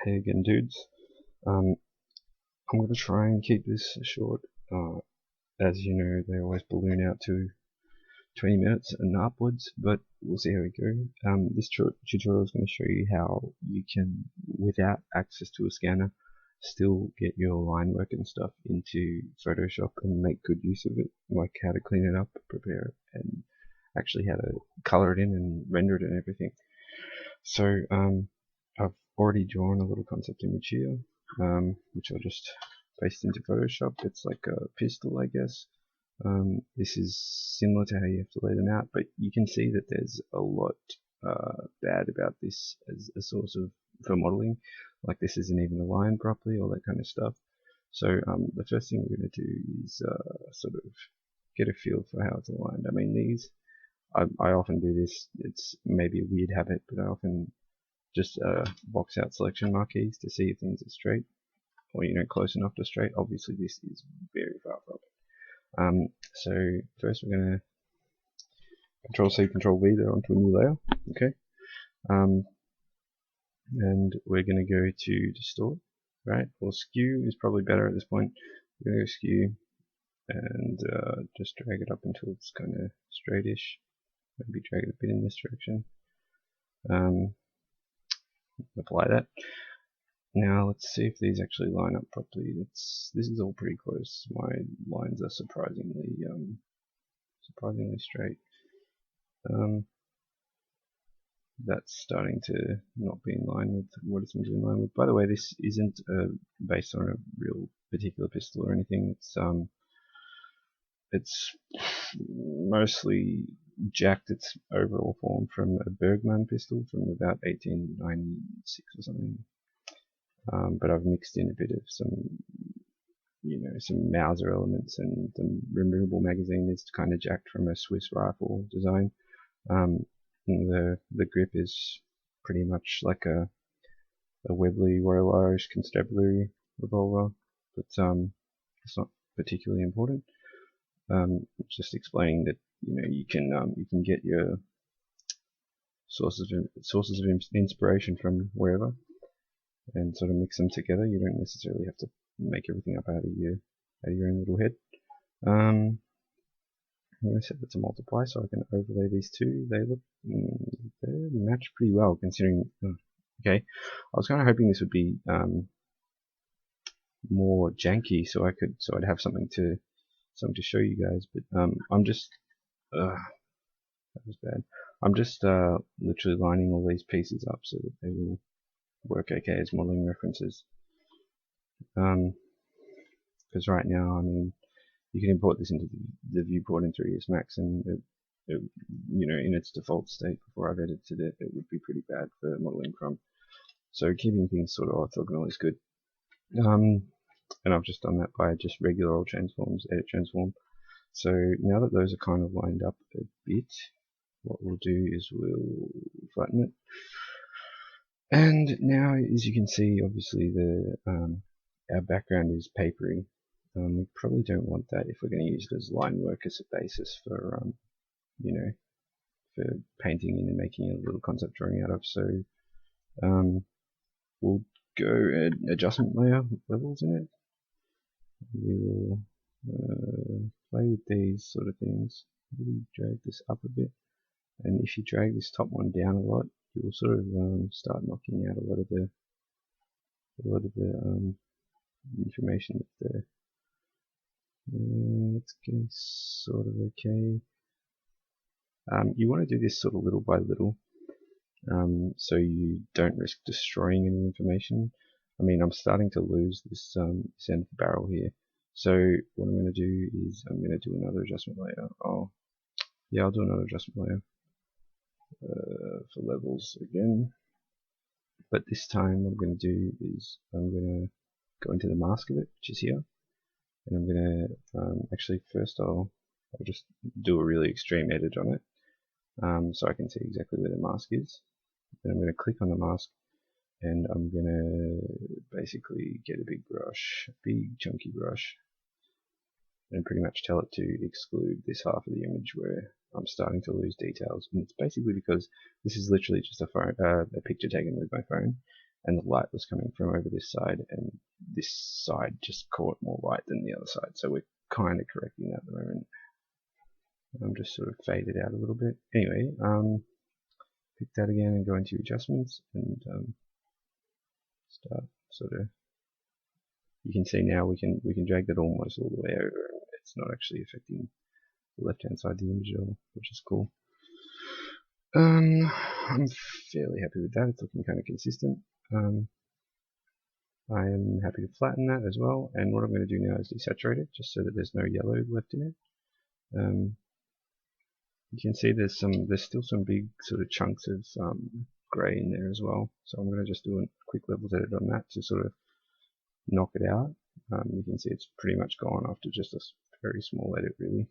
Hey again, dudes. I'm going to try and keep this short. As you know, they always balloon out to 20 minutes and upwards, but we'll see how we go. This tutorial is going to show you how you can, without access to a scanner, still get your line work and stuff into Photoshop and make good use of it, like how to clean it up, prepare it, and actually how to color it in and render it and everything. So I've already drawn a little concept image here, which I'll just paste into Photoshop. It's like a pistol, I guess. This is similar to how you have to lay them out, but you can see that there's a lot bad about this as a source of for modeling. Like this isn't even aligned properly, all that kind of stuff. So the first thing we're going to do is sort of get a feel for how it's aligned. I mean, I often do this. It's maybe a weird habit, but I often just box out selection marquees to see if things are straight or close enough to straight. Obviously this is very far from it. So first we're going to Control C, Control V there onto a new layer. Okay. And we're going to go to distort, right? Or skew is probably better at this point. We're going to go skew and just drag it up until it's kind of straightish. Maybe drag it a bit in this direction. Apply that. Now let's see if these actually line up properly. This is all pretty close. My lines are surprisingly straight. That's starting to not be in line with what it's meant to be in line with. By the way, this isn't based on a real particular pistol or anything. It's mostly jacked its overall form from a Bergmann pistol from about 1896 or something. But I've mixed in a bit of some Mauser elements, and the removable magazine is kind of jacked from a Swiss rifle design. The grip is pretty much like a Webley Royal Irish Constabulary revolver, but it's not particularly important. Just explaining that you can get your sources of inspiration from wherever and sort of mix them together. You don't necessarily have to make everything up out of your own little head. I'm going to set that to multiply so I can overlay these two. They match pretty well considering. Okay, I was kind of hoping this would be more janky, so I'd have something to show you guys. But I'm just that was bad. I'm just literally lining all these pieces up so that they will work okay as modeling references. Because right now, I mean, you can import this into the viewport in 3ds Max, and in its default state before I've edited it, it would be pretty bad for modeling from. So keeping things sort of orthogonal is good. And I've just done that by just regular old transforms, edit transform. So now that those are kind of lined up a bit, what we'll do is we'll flatten it. And now, as you can see, obviously our background is papery. We probably don't want that if we're going to use it as line work as a basis for for painting in and making a little concept drawing out of. So we'll go add adjustment layer levels in it. We will play with these sort of things. Maybe drag this up a bit, and if you drag this top one down a lot, you will sort of start knocking out a lot of the information that's there. It's getting sort of okay. You want to do this sort of little by little, so you don't risk destroying any information. I mean, I'm starting to lose this end of the barrel here. So what I'm going to do is I'm going to do another adjustment layer. Oh, yeah, I'll do another adjustment layer for levels again. But this time what I'm going to do is I'm going to go into the mask of it, which is here. And I'm going to actually first I'll just do a really extreme edit on it, so I can see exactly where the mask is. Then I'm going to click on the mask, and I'm going to basically get a big brush, a big chunky brush, and pretty much tell it to exclude this half of the image where I'm starting to lose details. And it's basically because this is literally just a picture taken with my phone, and the light was coming from over this side, and this side just caught more light than the other side. So we're kind of correcting that at the moment. I'm just sort of faded out a little bit. Anyway, pick that again and go into adjustments and start sort of. You can see now we can drag that almost all the way over, and it's not actually affecting the left-hand side of the image at all, which is cool. I'm fairly happy with that. It's looking kind of consistent. I am happy to flatten that as well, and what I'm going to do now is desaturate it, just so that there's no yellow left in it. You can see there's still some big sort of chunks of grey in there as well. So I'm going to just do a quick levels edit on that to sort of knock it out. You can see it's pretty much gone after just a very small edit, really.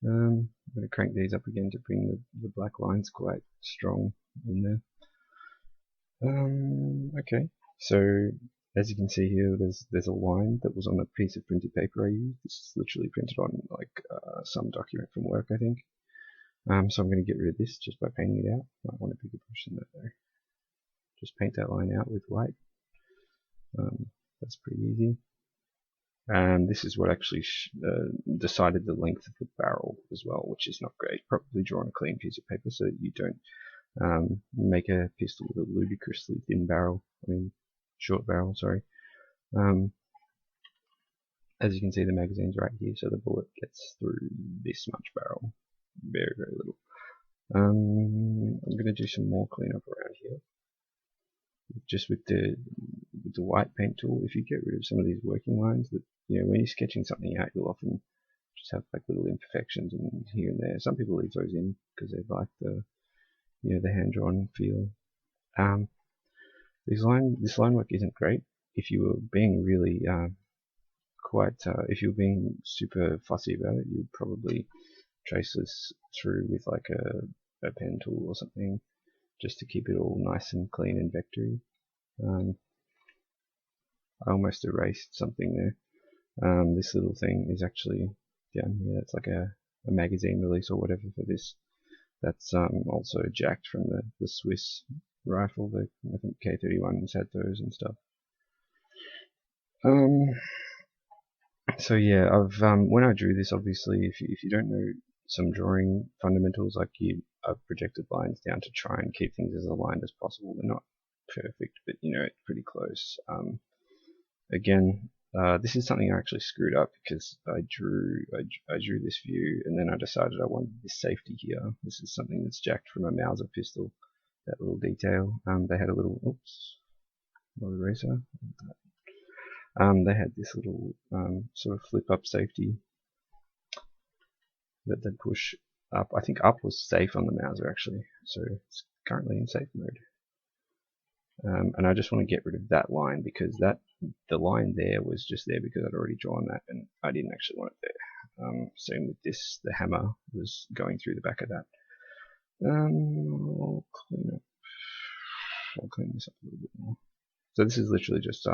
I'm going to crank these up again to bring the black lines quite strong in there. Okay, so as you can see here, there's a line that was on a piece of printed paper I used. This is literally printed on like some document from work, I think. So I'm going to get rid of this just by painting it out. Might want a bigger brush than that though. Just paint that line out with white. That's pretty easy. This is what actually decided the length of the barrel as well, which is not great. Probably draw on a clean piece of paper so that you don't make a pistol with a ludicrously thin barrel. Short barrel, sorry. As you can see, the magazine's right here, so the bullet gets through this much barrel. Very, very little. I'm going to do some more cleanup around here. Just with the white paint tool, if you get rid of some of these working lines, that when you're sketching something out, you'll often just have like little imperfections and here and there. Some people leave those in because they like the the hand-drawn feel. This line work isn't great. If you were being really if you were being super fussy about it, you'd probably trace this through with like a pen tool or something, just to keep it all nice and clean and vectory. I almost erased something there. This little thing is actually down here. That's like a magazine release or whatever for this. That's also jacked from the Swiss rifle. I think K31s had those and stuff. So yeah, when I drew this, obviously, if you don't know some drawing fundamentals, like I've projected lines down to try and keep things as aligned as possible. They're not perfect, but it's pretty close. Again, this is something I actually screwed up because I drew this view, and then I decided I wanted this safety here. This is something that's jacked from a Mauser pistol. That little detail. They had a little eraser. They had this little sort of flip up safety that they'd push up. I think up was safe on the Mauser actually, so it's currently in safe mode. And I just want to get rid of that line because the line there was just there because I'd already drawn that and I didn't actually want it there. Same with this, the hammer was going through the back of that. I'll clean this up a little bit more. So this is literally just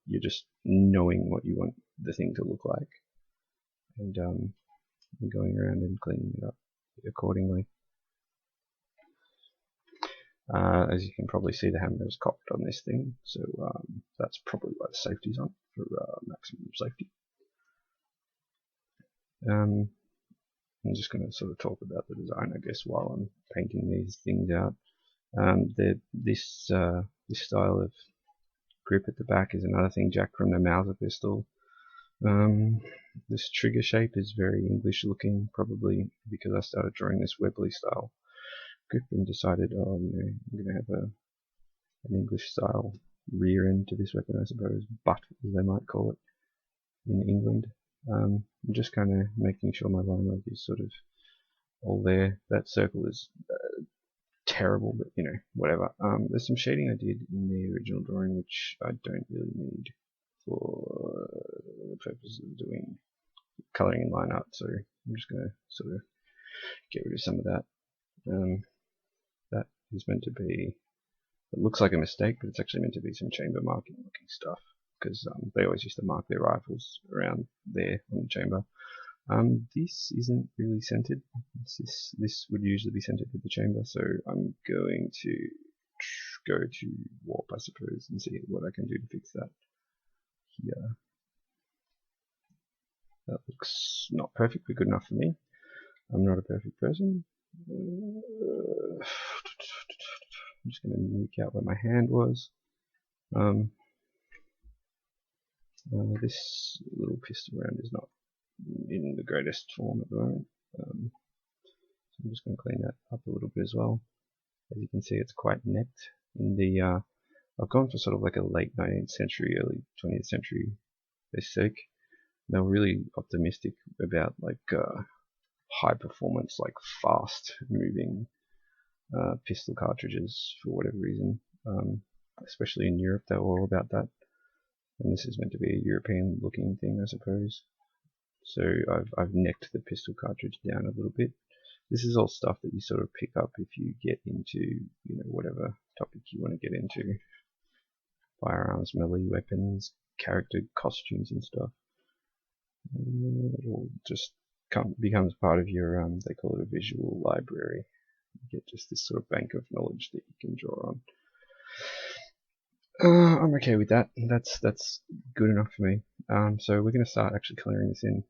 you're just knowing what you want the thing to look like, and going around and cleaning it up accordingly. As you can probably see, the hammer is cocked on this thing, so that's probably why the safety's on, for maximum safety. I'm just going to sort of talk about the design, I guess, while I'm painting these things out. This style of grip at the back is another thing jacked from the Mauser pistol. This trigger shape is very English looking, probably because I started drawing this Webley style grip and decided, I'm going to have an English style rear end to this weapon, I suppose, butt as they might call it in England. I'm just kind of making sure my line work is sort of all there. That circle is terrible, but whatever. There's some shading I did in the original drawing which I don't really need for the purpose of doing colouring in line art, so I'm just going to sort of get rid of some of that. That is meant to be, it looks like a mistake, but it's actually meant to be some chamber marking looking stuff, because they always used to mark their rifles around there on the chamber. This isn't really centered. This would usually be centered with the chamber, so I'm going to go to warp, I suppose, and see what I can do to fix that here. That looks not perfectly good enough for me. I'm not a perfect person. I'm just going to nuke out where my hand was. This little pistol round is not in the greatest form at the moment. So I'm just going to clean that up a little bit as well. As you can see, it's quite necked. I've gone for sort of like a late 19th century, early 20th century aesthetic. They were really optimistic about like high performance, like fast moving pistol cartridges for whatever reason. Especially in Europe, they were all about that. And this is meant to be a European looking thing, I suppose. So I've necked the pistol cartridge down a little bit. This is all stuff that you sort of pick up if you get into, you know, whatever topic you want to get into. Firearms, melee weapons, character costumes and stuff. And it all just becomes part of your, they call it a visual library. You get just this sort of bank of knowledge that you can draw on. I'm okay with that. That's good enough for me. So we're going to start actually coloring this in.